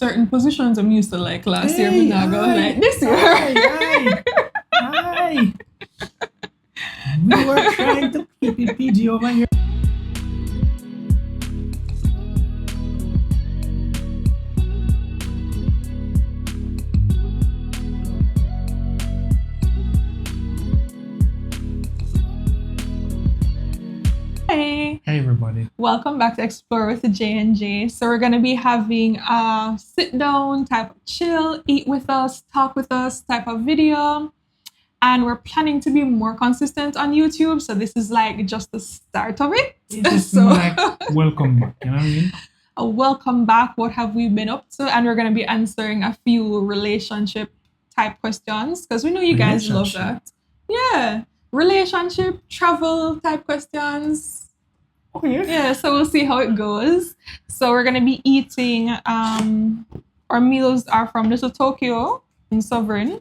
certain positions I'm used to like last year, but now go like this year. Hi. We were trying to keep it PG over here. Hey everybody. Welcome back to Explore with the J&J. So we're going to be having a sit down type of chill, eat with us, talk with us type of video. And we're planning to be more consistent on YouTube. So this is like just the start of it. It's so like welcome back, you know what I mean? Welcome back. What have we been up to? And we're going to be answering a few relationship type questions because we know you guys love that. Yeah. Relationship, travel type questions. Oh, yeah. Yeah, so we'll see how it goes. So we're gonna be eating. Our meals are from Little Tokyo in Sovereign.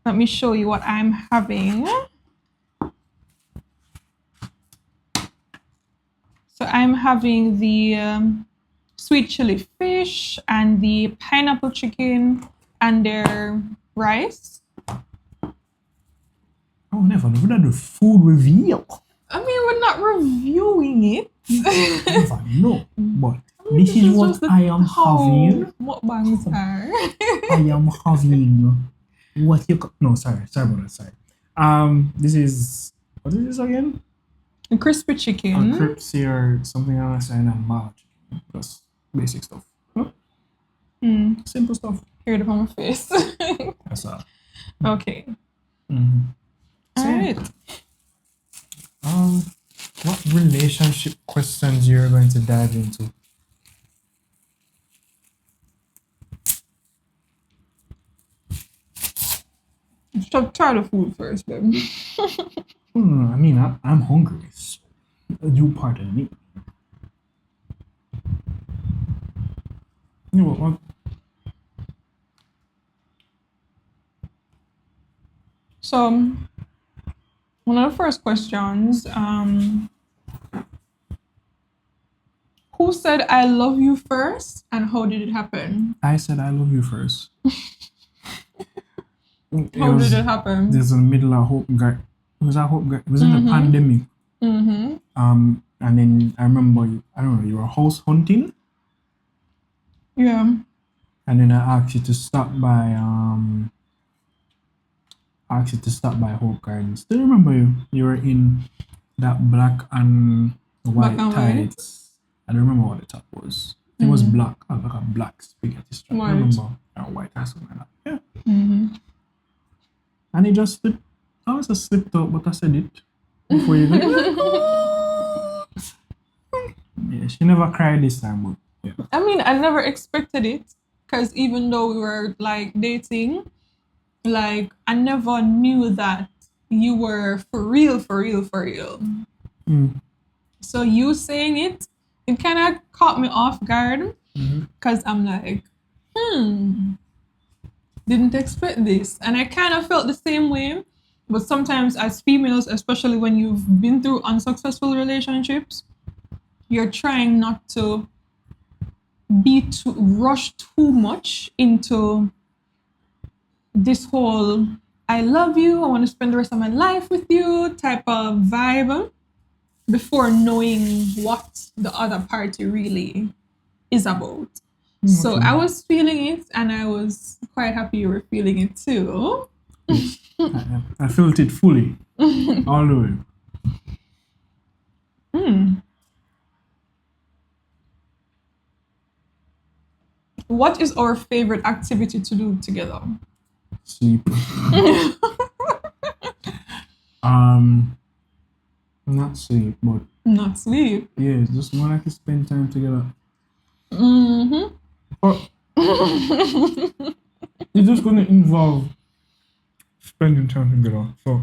Let me show you what I'm having. So I'm having the sweet chili fish and the pineapple chicken and their rice. Oh, never know. We're not the food reveal. I mean, we're not reviewing it. Never know. But this is what I am having. Mukbangs are. I am having what you no, sorry about that. Sorry. This is what is this again? A crispy chicken. A crispy or something else and a mild chicken. Just basic stuff. Huh? Simple stuff. Hear it up on my face. That's all. Okay. Mm-hmm. So, all right. What relationship questions you're going to dive into? Stop, try the food first, baby. I mean, I'm hungry. So you pardon me. You know what? So, one of the first questions, who said I love you first and how did it happen? I said I love you first. How did it happen? There's in the middle of Hope Guy. It was in the pandemic. Mm-hmm. And then I remember, I don't know, you were house hunting. Yeah. And then I asked you to stop by Hope Gardens. Still remember you were in that black and white tights. I don't remember what the top was. It was black, like a black spaghetti strap. I remember white or something like that. Yeah. Mm-hmm. And it just slipped. I also slipped out, but I said it before you go. Yeah, she never cried this time, but yeah. I mean, I never expected it because even though we were like dating, like I never knew that you were for real. So you saying it kind of caught me off guard because I'm like, didn't expect this. And I kind of felt the same way. But sometimes as females, especially when you've been through unsuccessful relationships, you're trying not to rush too much into this whole I love you, I want to spend the rest of my life with you type of vibe before knowing what the other party really is about. So I was feeling it and I was quite happy you were feeling it too. I felt it fully. All the way. What is our favorite activity to do together? Sleep. Not sleep, but not sleep. Yeah, just more like to spend time together. Or it's just gonna involve spending time together. So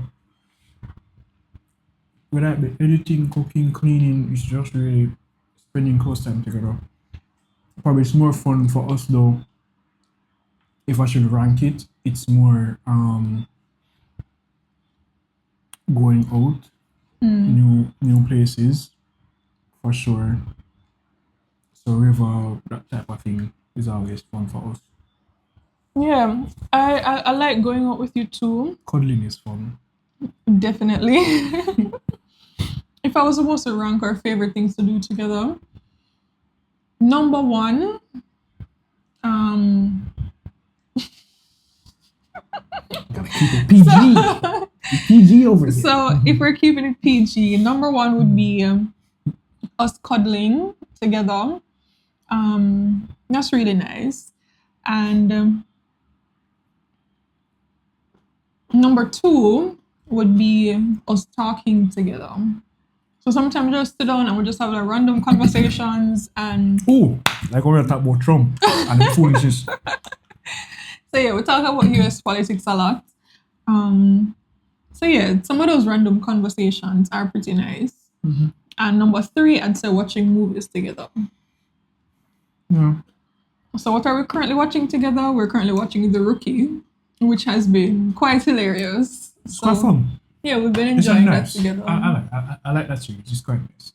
whether it be editing, cooking, cleaning, it's just really spending close time together. Probably it's more fun for us though. If I should rank it, it's more going out, new places, for sure. So river, that type of thing. is always fun for us. Yeah, I like going out with you too. Cuddling is fun. Definitely. If I was supposed to rank our favorite things to do together, number one, um, Gotta keep it PG. PG over here. so if we're keeping it PG, number one would be us cuddling together. That's really nice. And number two would be us talking together. So sometimes we just sit down and we just have like random conversations and Ooh, like when we talk about Trump and the foolishness. so yeah, we talk about US politics a lot. So yeah, some of those random conversations are pretty nice. Mm-hmm. And number three, I'd say watching movies together. Yeah. So what are we currently watching together? We're currently watching The Rookie, which has been quite hilarious. It's So quite fun. yeah, we've been It's enjoying nice. that together. I like that series. It's quite nice.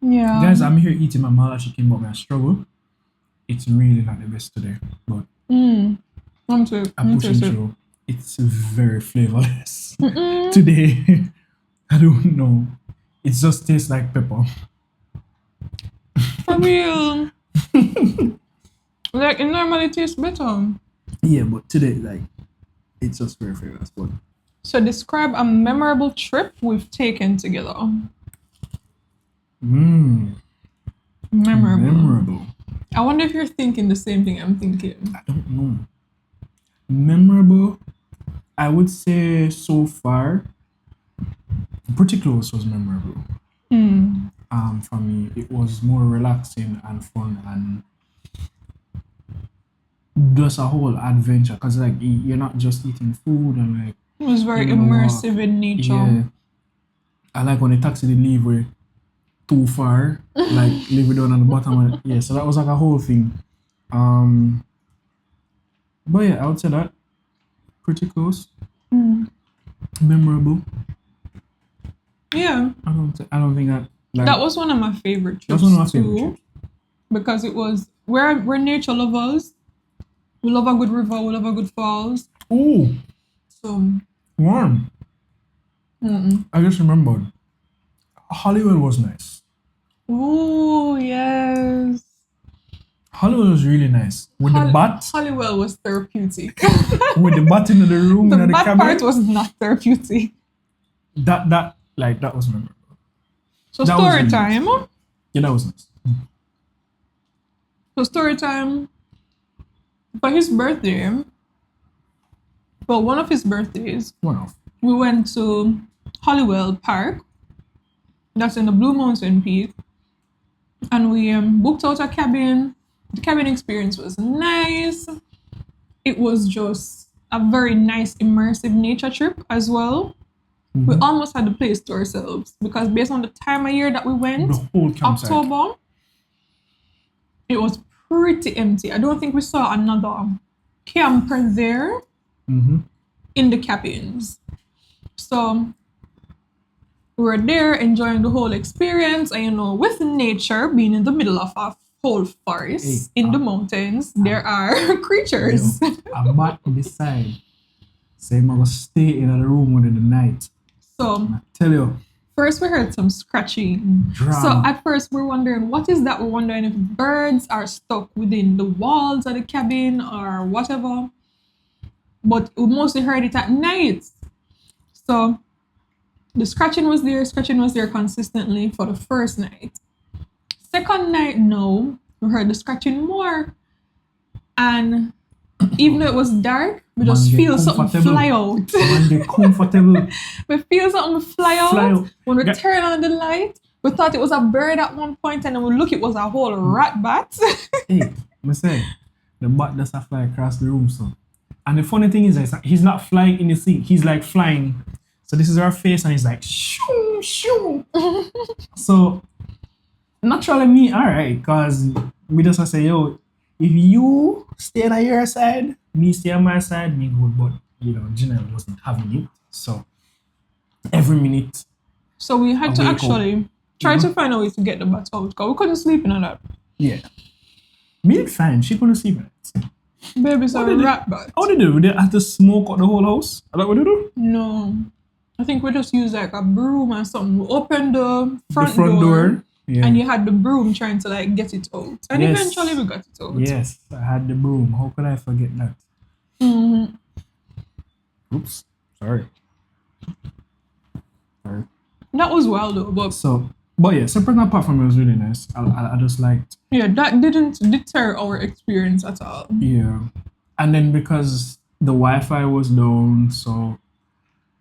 Yeah. Guys, I'm here eating my mala chicken, but I struggle. It's really not the best today, but I'm I'm pushing through. It's very flavorless today. I don't know. It just tastes like pepper. For real. Like it normally tastes better. Yeah, but today, like, it's just very flavorless. But So describe a memorable trip we've taken together. Memorable. I wonder if you're thinking the same thing I'm thinking. I don't know. Memorable, I would say so far, Pretty Close was memorable. For me, it was more relaxing and fun and just a whole adventure because like you're not just eating food and like It was very you know, immersive in nature. yeah. I like when the taxi did leave way too far, like leave it down on the bottom. And, yeah, so that was like a whole thing. But yeah, I would say that Pretty Close, memorable. Yeah. I don't think that like, That was one of my favorite trips that's one of my too, favorite trips. because it was we're nature lovers. We love a good river. We love a good falls. Ooh, So warm. I just remembered. Hollywood was nice. ooh yes. Hollywood was really nice. With the bat, Hollywell was therapeutic. with the bat in the room The and the bad cabin. part was not therapeutic. That was memorable. So That was story really time. Yeah, that was nice. So story time. For his birthday, well, one of his birthdays, One off. we went to Hollywell Park. That's in the Blue Mountain Peak. And we booked out a cabin. The cabin experience was nice. It was just a very nice, immersive nature trip as well. We almost had the place to ourselves because based on the time of year that we went, The whole campsite. October, it was pretty empty. I don't think we saw another camper there in the cabins. So we were there enjoying the whole experience, and you know, with nature being in the middle of a whole forest in the mountains, there are creatures. A bat beside. Say, I'm gonna stay in a room within the night. So I tell you. first we heard some scratching. Drama. So at first we're wondering what is that? We're wondering if birds are stuck within the walls of the cabin or whatever. But we mostly heard it at night. So the scratching was there consistently for the first night. Second night, no, we heard the scratching more. And even though it was dark, we just feel something fly out. Man, get comfortable. We feel something fly out. Fly out. When we turn on the light, we thought it was a bird at one point, and then we look, it was a whole rat bat. Hey, I say, the bat does not fly across the room, so. And the funny thing is, he's not flying in the sea. He's like flying. So this is our face, and he's like, shoo, shoo. So, naturally, me, all right, because we just say, yo, if you stay on your side, me stay on my side, me good. But, you know, Janelle wasn't having it. So, every minute. So we had to actually try to find a way to get the bat out, because we couldn't sleep in on that. Yeah. Me fine. She couldn't sleep in it. Baby's a What did rat bat. How did they do? They had to smoke out the whole house? Is that what they do? No. I think we just use like a broom or something. We open the The front front door. Yeah. and you had the broom trying to like get it out. And Yes. eventually we got it out. Yes, I had the broom. How could I forget that? Mm-hmm. Oops. Sorry. That was wild though, but But yeah, separate and apart from it was really nice. I just liked. yeah, that didn't deter our experience at all. Yeah. And then because the Wi-Fi was down, so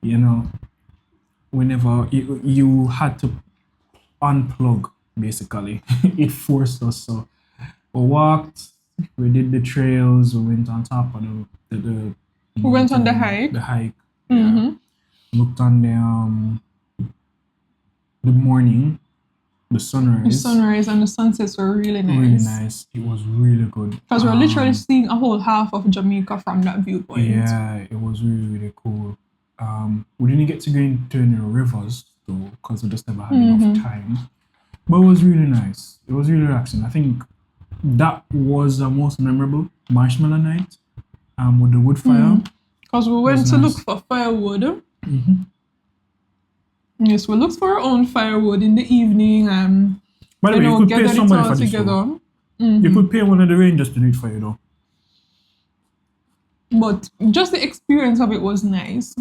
you know, whenever you had to unplug, basically, it forced us. So we walked, we did the trails, we went on top of the We went on the hike. The hike. Mm-hmm. Yeah. Looked on the morning, the sunrise. The sunrise and the sunsets were really nice. Really nice. It was really good. Because we're literally seeing a whole half of Jamaica from that viewpoint. Yeah, it was really, really cool. We didn't get to go into any rivers though, because we just never had enough time. But it was really nice. It was really relaxing. I think that was the most memorable marshmallow night. With the wood fire. Because we went to look for firewood. Mm-hmm. Yes, we looked for our own firewood in the evening and By the way, you could pay gathered it somebody all for this. together. You could pay one of the rangers to do it for you though. But just the experience of it was nice.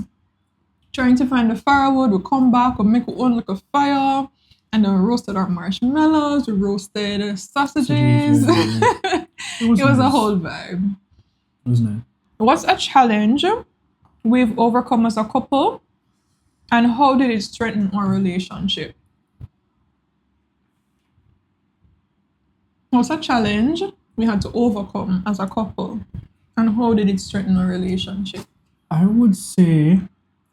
Trying to find the firewood, we come back, we make our own little fire, and then we roasted our marshmallows, we roasted sausages. Yeah. It was nice. a whole vibe. It was nice. What's a challenge we've overcome as a couple, and how did it strengthen our relationship? What's a challenge we had to overcome as a couple, and how did it strengthen our relationship? I would say,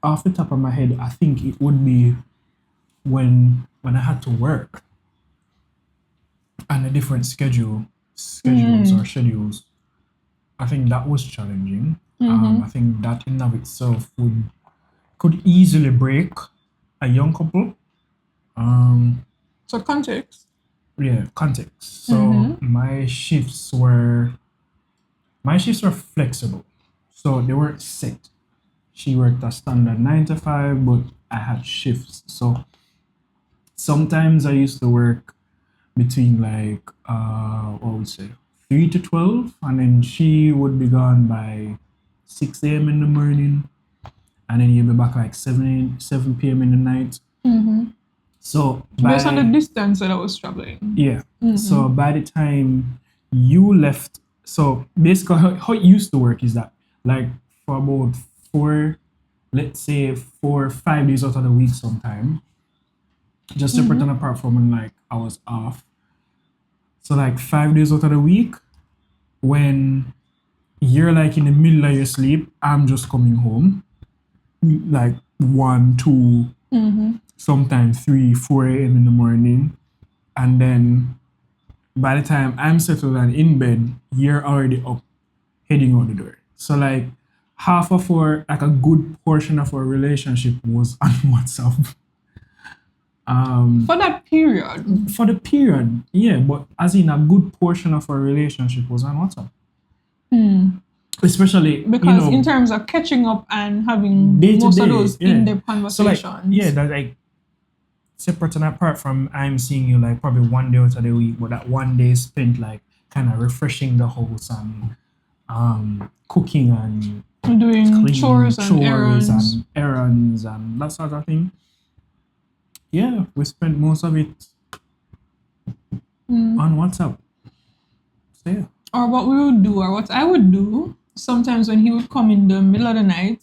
off the top of my head, I think it would be when I had to work and a different schedules or schedules. I think that was challenging. I think that in of itself could easily break a young couple. So context. Yeah, context. So my shifts were flexible. So they weren't set. She worked a standard 9 to 5, but I had shifts. So sometimes I used to work between like what would say 3 to 12, and then she would be gone by 6 a.m. in the morning, and then you'll be back like 7 p.m. in the night. So based on the distance that I was traveling. Yeah. So by the time you left, so basically how it used to work is that like for about 4 or 5 days out of the week sometime, just separate and apart from when like I was off. So like 5 days out of the week, when you're like in the middle of your sleep, I'm just coming home. Like 1, 2, sometimes 3, 4 a.m. in the morning. And then by the time I'm settled and in bed, you're already up, heading out the door. So like like a good portion of our relationship was on WhatsApp. For that period. For the period, yeah, but as in a good portion of our relationship was on WhatsApp. Especially because in terms of catching up and having most of those in-depth conversations. So like, that's like separate and apart from I'm seeing you like probably 1 day out of the week, but that 1 day spent like kind of refreshing the house and cooking and doing cleaning, chores and errands and that sort of thing. Yeah, we spent most of it on WhatsApp. So yeah. Or what we would do, or what I would do, sometimes when he would come in the middle of the night,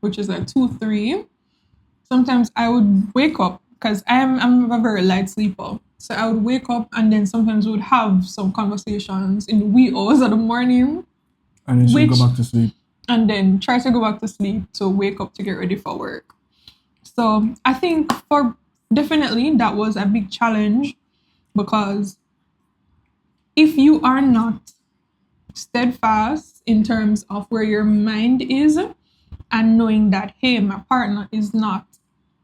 which is like 2, 3, sometimes I would wake up, because I'm a very light sleeper. So I would wake up and then sometimes we would have some conversations in the wee hours of the morning. And then she'd go back to sleep. And then try to go back to sleep to wake up to get ready for work. So I think definitely that was a big challenge, because if you are not steadfast in terms of where your mind is and knowing that, hey, my partner is not,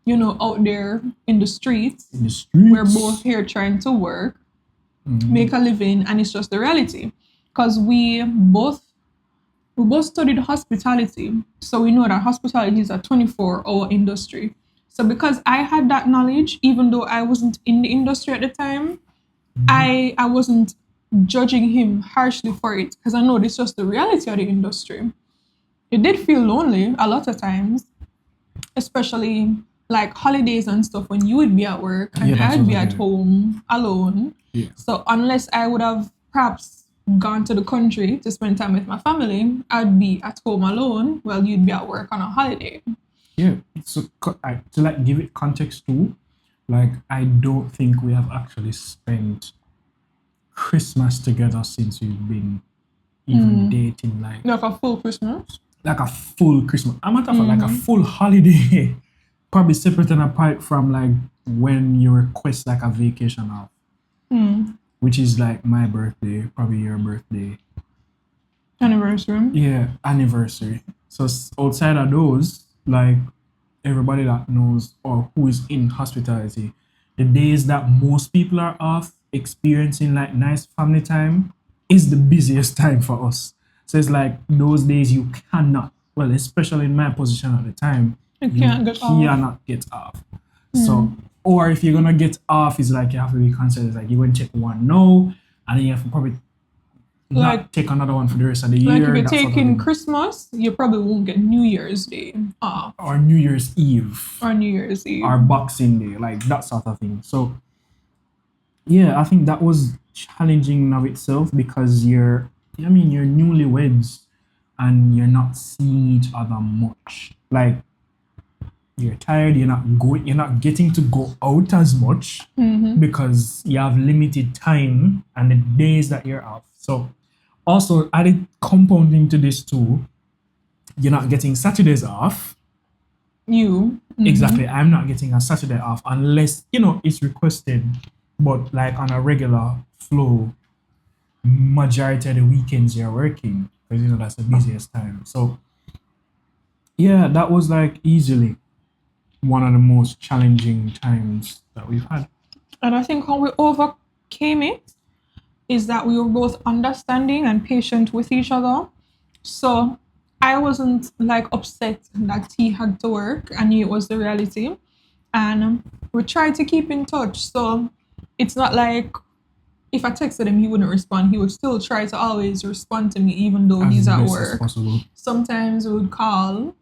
out there in the streets. We're both here trying to work. make a living, and it's just the reality. Because we both studied hospitality, so we know that hospitality is a 24-hour industry. So because I had that knowledge, even though I wasn't in the industry at the time, I wasn't judging him harshly for it because I know this was the reality of the industry. It did feel lonely a lot of times, especially like holidays and stuff when you would be at work and Yeah, that's I'd what be I at did. home alone. Yeah. So unless I would have perhaps gone to the country to spend time with my family, I'd be at home alone while you'd be at work on a holiday. Yeah. So to like give it context too, like I don't think we have actually spent Christmas together since we've been even dating, Like a full Christmas. like a full Christmas. I'm not talking like a full holiday, probably separate and apart from like when you request like a vacation off, which is like my birthday, probably your birthday. Anniversary. Yeah, anniversary. So outside of those, like everybody that knows or who is in hospitality, the days that most people are off experiencing like nice family time is the busiest time for us. So it's like those days you cannot, well, especially in my position at the time, You you can't get off. cannot get off. So, or if you're gonna get off, it's like you have to be considered like you're gonna take one no, and then you have to probably Like not take another one for the rest of the like year. if you're That sort of taking thing. Christmas, you probably won't get New Year's Day off Or New Year's Eve. or New Year's Eve. Or Boxing Day, like that sort of thing. So yeah, I think that was challenging in of itself because you're newlyweds and you're not seeing each other much. Like you're tired, you're not getting to go out as much because you have limited time and the days that you're off. So also added compounding to this too, you're not getting Saturdays off. You. Exactly. I'm not getting a Saturday off unless, it's requested. But like on a regular flow, majority of the weekends you're working because that's the busiest time. So yeah, that was like easily one of the most challenging times that we've had. And I think how we overcame it is that we were both understanding and patient with each other. So I wasn't like upset that he had to work. I knew it was the reality. And we tried to keep in touch. So it's not like if I texted him, he wouldn't respond. He would still try to always respond to me, even though As he's at best as work. possible. Sometimes we would call,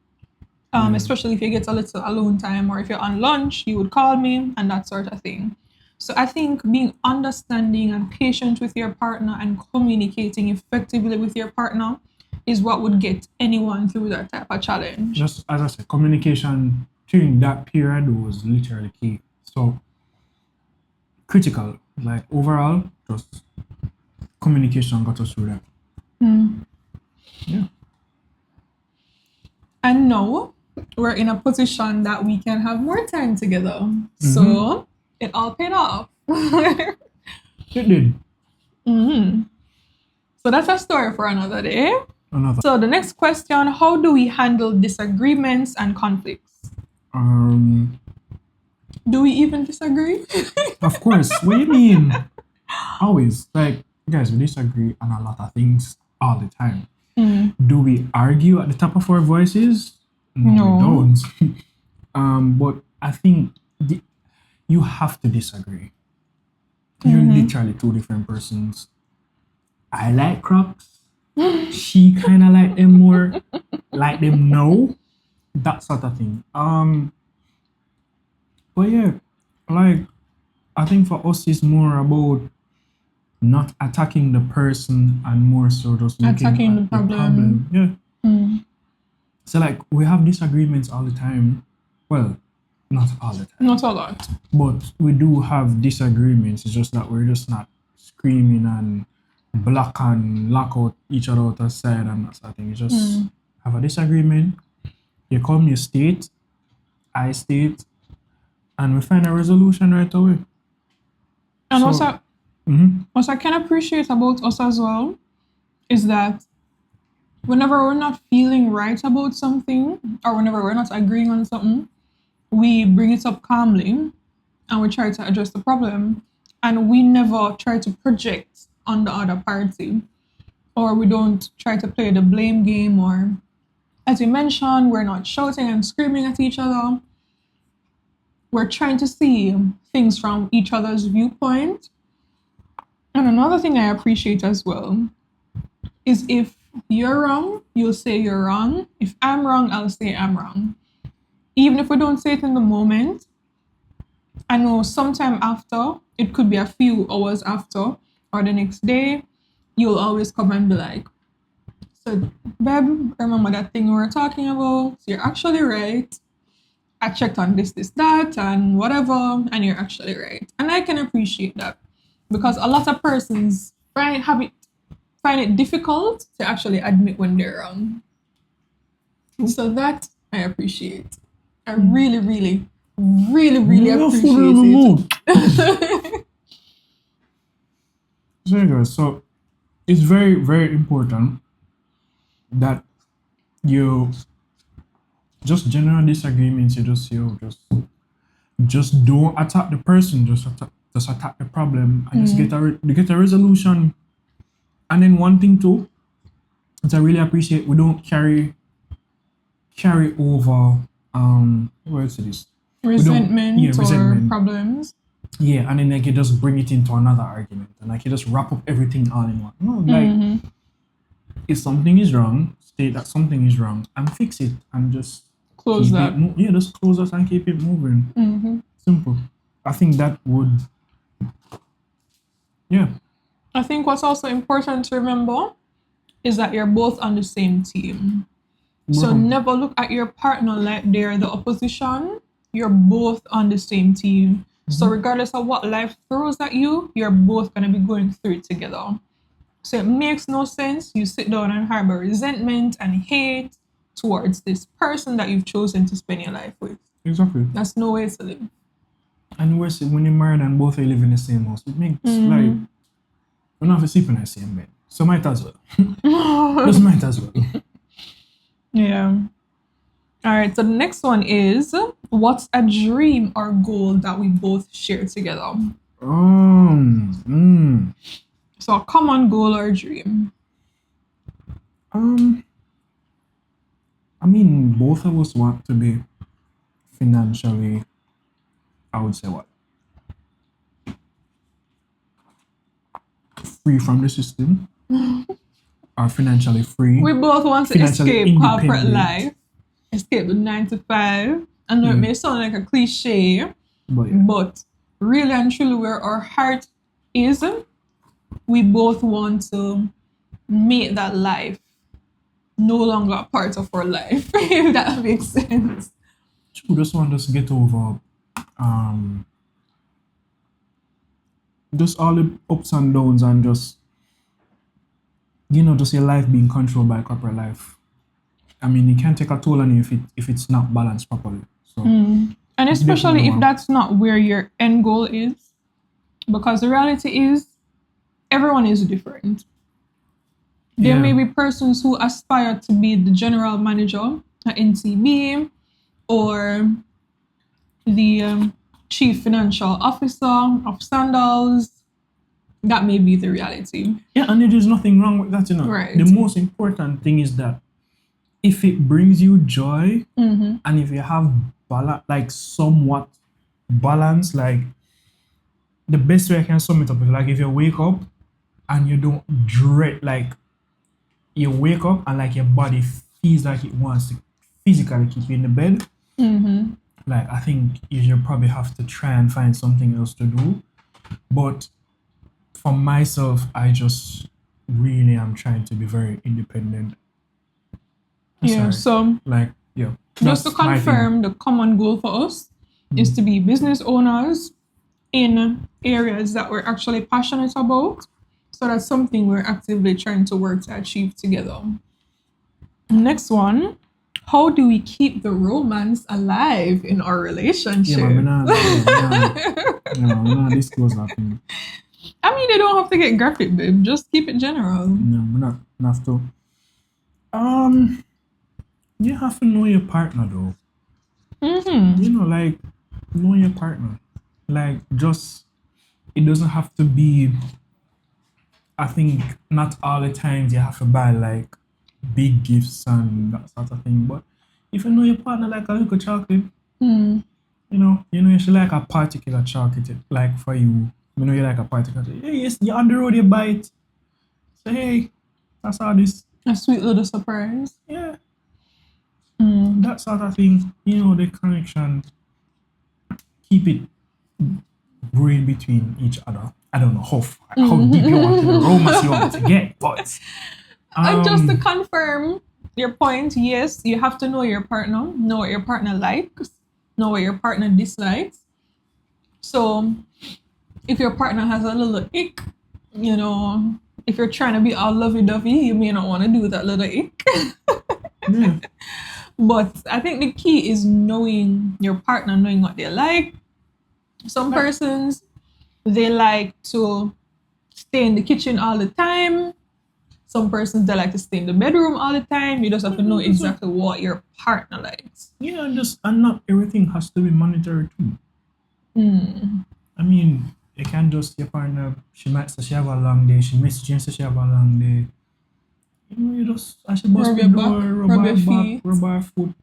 especially if you get a little alone time or if you're on lunch, he would call me and that sort of thing. So I think being understanding and patient with your partner and communicating effectively with your partner is what would get anyone through that type of challenge. Just as I said, communication during that period was literally key. So critical. Like overall, just communication got us through that. Yeah. And now we're in a position that we can have more time together. So it all paid off. It did. So that's a story for another day. Another. So the next question, how do we handle disagreements and conflicts? Do we even disagree? Of course. What do you mean? Always. Like, guys, we disagree on a lot of things all the time. Do we argue at the top of our voices? No. We don't. But I think you have to disagree. You're literally two different persons. I like Crocs. She kind of like them more. Like them now. That sort of thing. But yeah, like I think for us it's more about not attacking the person and more so just looking Attacking at the problem. Yeah. So like we have disagreements all the time. Well, not all the time. Not a lot. But we do have disagreements. It's just that we're just not screaming and block and lock out each other out aside and that sort of thing. You just have a disagreement. You come, you state, I state, and we find a resolution right away. And So- also I can appreciate about us as well is that whenever we're not feeling right about something or whenever we're not agreeing on something, we bring it up calmly and we try to address the problem. and we never try to project on the other party, or we don't try to play the blame game, or as you mentioned, we're not shouting and screaming at each other. We're trying to see things from each other's viewpoint. And another thing I appreciate as well is if you're wrong, you'll say you're wrong. If I'm wrong, I'll say I'm wrong. Even if we don't say it in the moment, I know sometime after, it could be a few hours after or the next day, you'll always come and be like, so, babe, remember that thing we were talking about? So you're actually right. I checked on this, that, and whatever, and you're actually right. And I can appreciate that because a lot of persons find it difficult to actually admit when they're wrong. So that I appreciate. I really, really, really, really appreciate it. So it's very, very important that you just general disagreements. Just don't attack the person. Just attack the problem and just get a resolution. And then one thing too, that I really appreciate, we don't carry over what else it is? Resentment or problems. Yeah, and then like you just bring it into another argument and like you just wrap up everything all in one. No, like if something is wrong, state that something is wrong and fix it and just close that. Just close that and keep it moving. Simple. I think that would. Yeah. I think what's also important to remember is that you're both on the same team. So never look at your partner like they're the opposition. You're both on the same team. So regardless of what life throws at you, you're both going to be going through it together. So it makes no sense you sit down and harbor resentment and hate towards this person that you've chosen to spend your life with. Exactly. That's no way to live. And when you're married and both of you live in the same house, it makes like we don't have to sleep in the same bed. So might as well. Just might as well. Yeah. All right. So the next one is, what's a dream or goal that we both share together? So a common goal or dream. I mean, both of us want to be financially, I would say what? Free from the system. Or financially free. We both want to escape corporate life. Escape the 9 to 5. I know it may sound like a cliche, but really and truly where our heart is, we both want to make that life no longer a part of our life, if that makes sense. We just want us to get over just all the ups and downs and just your life being controlled by corporate life. I mean, it can take a toll on you if it's not balanced properly. So, and especially if that's not where your end goal is, because the reality is everyone is different. There may be persons who aspire to be the general manager at NCB or the chief financial officer of Sandals. That may be the reality. Yeah, and there's nothing wrong with that, Right. The most important thing is that if it brings you joy and if you have somewhat balance, like the best way I can sum it up is like if you wake up and you don't dread, like you wake up and like your body feels like it wants to physically keep you in the bed. Like I think you probably have to try and find something else to do. But for myself, I just really am trying to be very independent. Just to confirm, the common goal for us is to be business owners in areas that we're actually passionate about. So that's something we're actively trying to work to achieve together. Next one, how do we keep the romance alive in our relationship? This goes happening. I mean, they don't have to get graphic, babe. Just keep it general. No, we're not have to. You have to know your partner though. Like know your partner. Like just it doesn't have to be. I think not all the times you have to buy like big gifts and that sort of thing. But if you know your partner like a little chocolate, you know you should like a particular chocolate like for you. You know you like a particular. Hey, yes, you're on the road, you buy it. Say hey, that's all this. A sweet little surprise. Yeah, that sort of thing. You know the connection. Keep it growing between each other. I don't know how deep you want the romance you want to get, but And just to confirm your point, yes, you have to know your partner, know what your partner likes, know what your partner dislikes. So if your partner has a little ick, if you're trying to be all lovey-dovey, you may not want to do that little ick. yeah. But I think the key is knowing your partner, knowing what they like. Some persons, they like to stay in the kitchen all the time. Some persons, they like to stay in the bedroom all the time. You just have to know exactly what your partner likes. Yeah, and not everything has to be monetary too. I mean, you can't just your partner. She might say she have a long day. She messages and say she have a long day. You just as she bust Rub the your door, back, rub rub her your back, feet. rub her foot,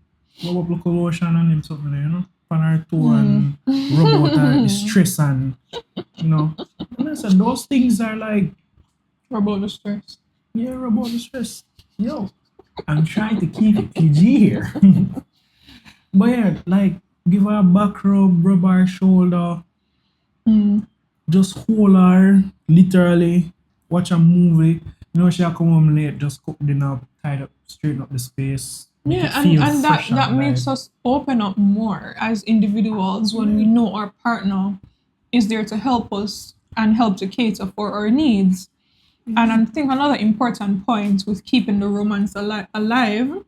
rub up local lotion and him something, on her toe and rub out her stress and And I said those things are like Rub out the stress. yeah, rub out the stress. Yo, I'm trying to keep it PG here. But yeah, like give her a back rub her shoulder, just hold her, literally, watch a movie. She'll come home late, just cook dinner, tidy up, straighten up the space. Make Yeah, it and, feel and that, fresh that and makes alive. us open up more as individuals when we know our partner is there to help us and help to cater for our needs. And I think another important point with keeping the romance alive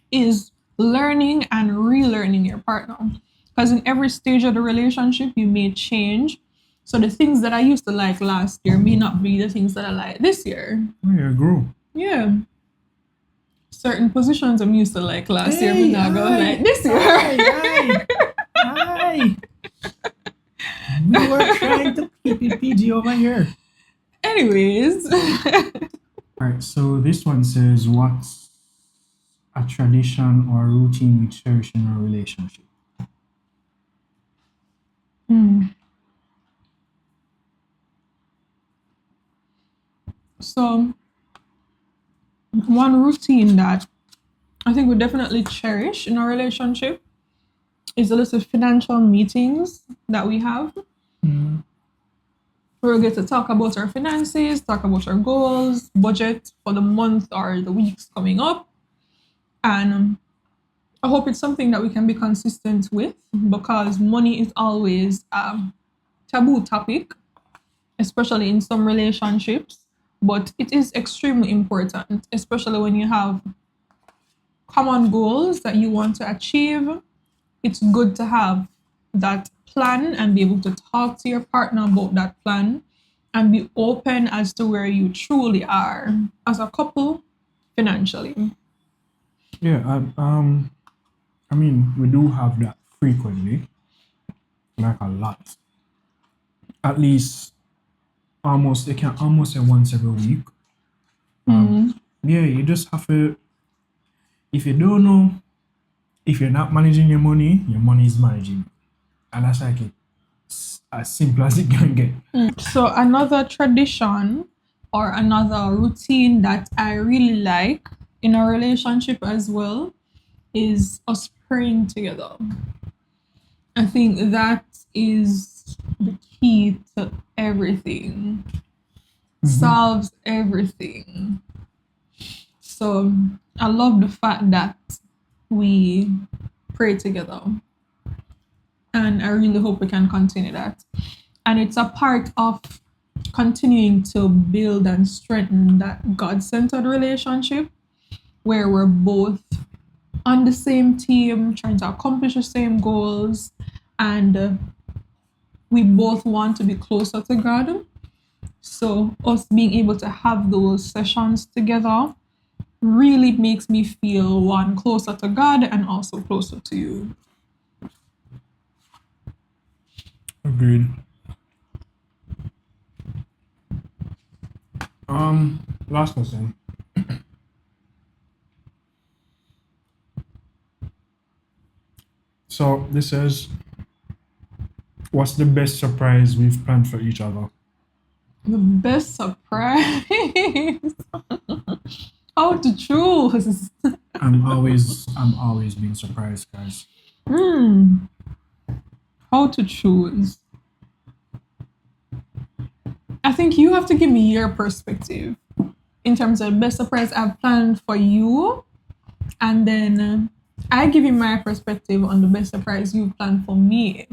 is learning and relearning your partner. Because in every stage of the relationship, you may change. So the things that I used to like last year may not be the things that I like this year. Oh, yeah, grow. Yeah. Certain positions I'm used to like last year, Hey, but now go aye, like this year. Aye. We were trying to keep it PG over here. Anyways. Alright, so this one says, what's a tradition or routine we cherish in a relationship? So one routine that I think we definitely cherish in our relationship is the list of financial meetings that we have. Where we get to talk about our finances, talk about our goals, budget for the month or the weeks coming up. And I hope it's something that we can be consistent with because money is always a taboo topic, especially in some relationships. But it is extremely important, especially when you have common goals that you want to achieve. It's good to have that plan and be able to talk to your partner about that plan and be open as to where you truly are as a couple financially. Yeah, I mean, we do have that frequently, like a lot. At least almost, you can almost say once every week. Yeah, you just have to, if you don't know, if you're not managing your money is managing. And that's like it. As simple as it can get. So another tradition or another routine that I really like in a relationship as well is us praying together. I think that is the key to everything. Solves everything. So I love the fact that we pray together. And I really hope we can continue that. And it's a part of continuing to build and strengthen that God centered relationship where we're both on the same team, trying to accomplish the same goals, and we both want to be closer to God. So, us being able to have those sessions together really makes me feel one closer to God and also closer to you. Agreed. Last question. So this says, what's the best surprise we've planned for each other? The best surprise. How to choose? I'm always being surprised, guys. Hmm. How to choose? I think you have to give me your perspective in terms of the best surprise I've planned for you, and then I give you my perspective on the best surprise you've planned for me.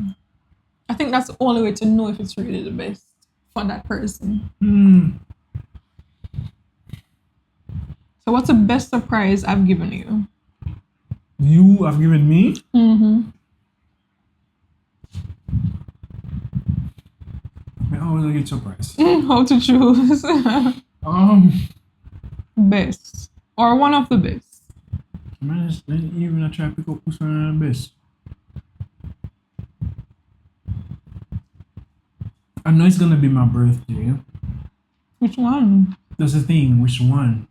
I think that's the only way to know if it's really the best for that person. Hmm. So, what's the best surprise I've given you? You have given me. Mm-hmm. I always get surprised. How to choose? Um, Best or one of the best. man, even I try to pick up who's one of the best. I know it's gonna be my birthday. Which one? That's the thing. Which one?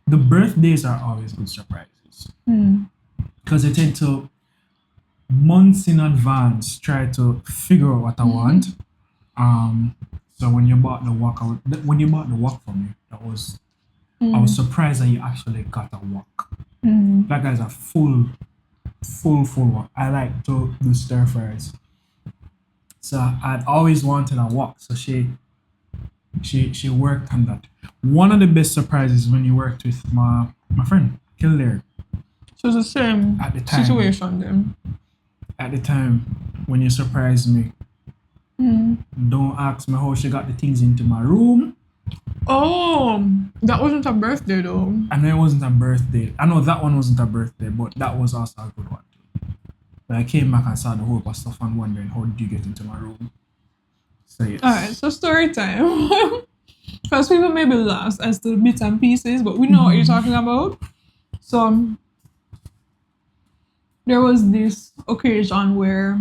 The birthdays are always good surprises because I tend to months in advance try to figure out what I want. So when you bought the walk, when you bought the walk for me, I was surprised that you actually got a walk. That guy's a full walk. I like to do stir fries, so I'd always wanted a walk. So she worked on that. One of the best surprises when you worked with my friend Kildare So it's the same at the time. situation then. At the time when you surprised me, don't ask me how she got the things into my room. Oh, that wasn't a birthday though. I know it wasn't a birthday. I know that one wasn't a birthday, but that was also a good one too. But I came back and saw the whole of stuff and wondering how did you get into my room. So yes. Alright, so story time. Because people may be lost as to bits and pieces, but we know what you're talking about. So there was this occasion where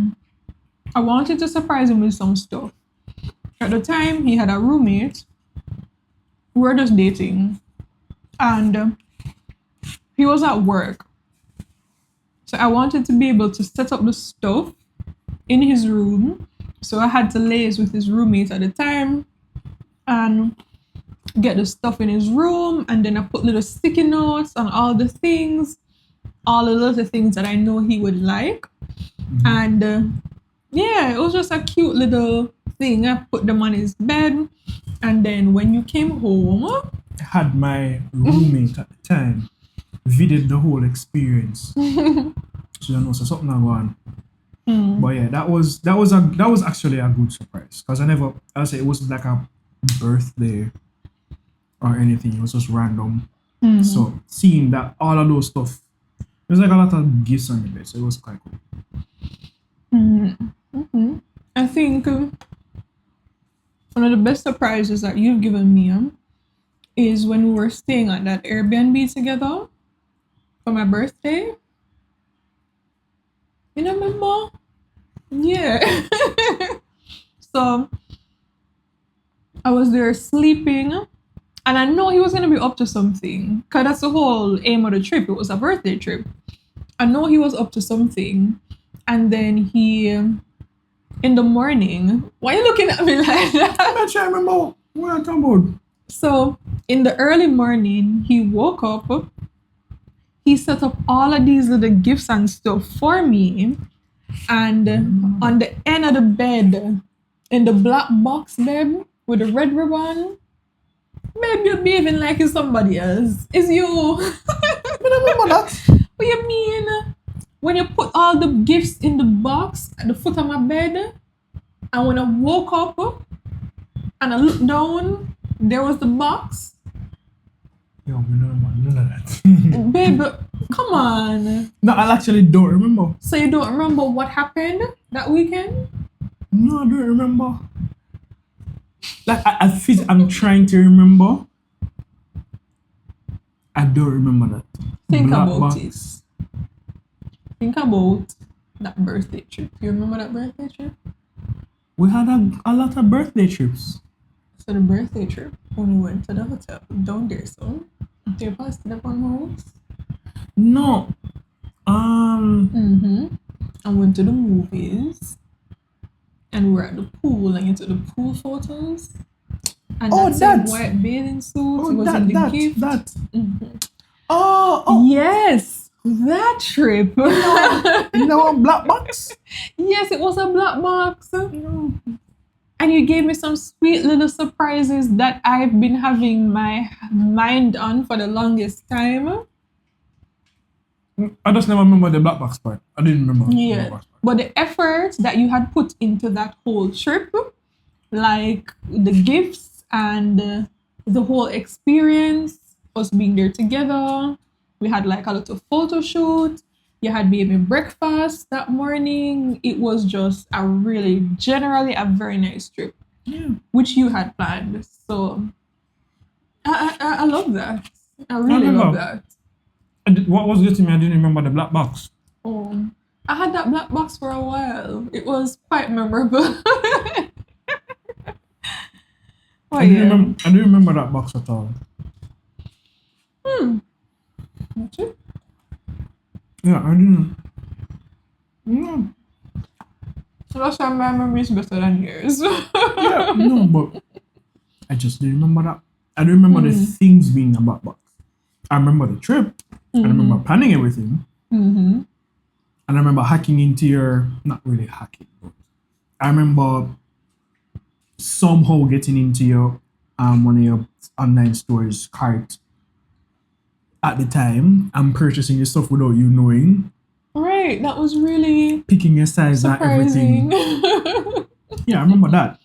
I wanted to surprise him with some stuff. At the time, he had a roommate. We were just dating, and he was at work. So I wanted to be able to set up the stuff in his room. So I had to liaise with his roommate at the time and get the stuff in his room. And then I put little sticky notes on all the things, all the little things that I know he would like. And yeah, it was just a cute little thing. I put them on his bed. And then when you came home, I had my roommate at the time videoed the whole experience. So you know, so something I on. But yeah, that was actually a good surprise because I'll say it wasn't like a birthday or anything. It was just random. So seeing that all of those stuff, there's like a lot of gifts on the bed, so it was quite cool. I think one of the best surprises that you've given me is when we were staying at that Airbnb together for my birthday. You know, remember? Yeah. So I was there sleeping, and I know he was gonna be up to something, cause that's the whole aim of the trip. It was a birthday trip. I know he was up to something, and then he, in the morning, why are you looking at me like that? I'm not sure I remember what I'm talking about. So in the early morning, he woke up. He set up all of these little gifts and stuff for me. And on the end of the bed, in the black box bed with the red ribbon, babe, you're behaving like it's somebody else. It's you. I remember that. What you mean? When you put all the gifts in the box at the foot of my bed, and when I woke up and I looked down, there was the box. Yo, we don't remember none of that. Babe, come on. No, I actually don't remember. So you don't remember what happened that weekend? No, I don't remember. Like I'm trying to remember. I don't remember that. Think Black about box. it. Think about that birthday trip. You remember that birthday trip? We had a lot of birthday trips. So the birthday trip. when we went to the hotel down there, so they passed it upon house. No. And went to the movies. And we were at the pool and you took the pool photos. And that white bathing suit was in the gift. Yes, that trip. In our black box? Yes, it was a black box. And you gave me some sweet little surprises that I've been having my mind on for the longest time. I just never remember the black box part. I didn't remember the black box part. But the effort that you had put into that whole trip, like the gifts and the whole experience, us being there together. We had like a little photo shoot. You had baby breakfast that morning. It was just generally a very nice trip, which you had planned. So I love that. I really love that. What was getting me? I didn't remember the black box. Oh, I had that black box for a while. It was quite memorable. I didn't remember that box at all. Yeah, I didn't. No. So that's why my memory is better than yours. Yeah, no, but I just didn't remember that. I don't remember the things being in a black box. I remember the trip. I remember planning everything. And I remember hacking into your, not really hacking, but I remember somehow getting into your one of your online stores cart at the time and purchasing your stuff without you knowing. Right, that was really picking your size and everything. Yeah, I remember that.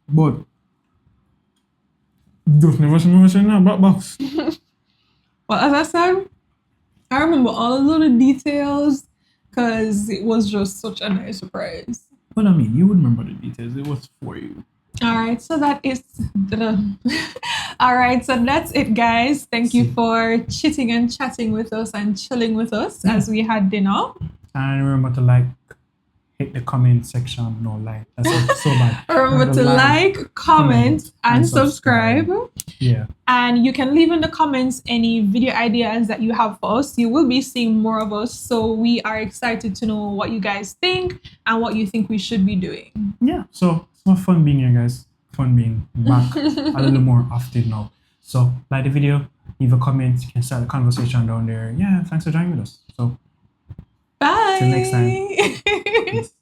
But just never seen a black box. Well, as I said, I remember all the little details because it was just such a nice surprise. But I mean, you would remember the details. It was for you. All right, so that is all right, so that's it, guys. Thank you for chitting and chatting with us and chilling with us as we had dinner. And remember to hit the comment section. No, that's so bad. Remember to like, comment, and subscribe. Yeah. And you can leave in the comments any video ideas that you have for us. You will be seeing more of us, so we are excited to know what you guys think and what you think we should be doing. Yeah, so it's more fun being here, guys. Fun being back a little more often now. So like the video, leave a comment, you can start a conversation down there. Yeah, thanks for joining with us. So bye. till next time. Peace.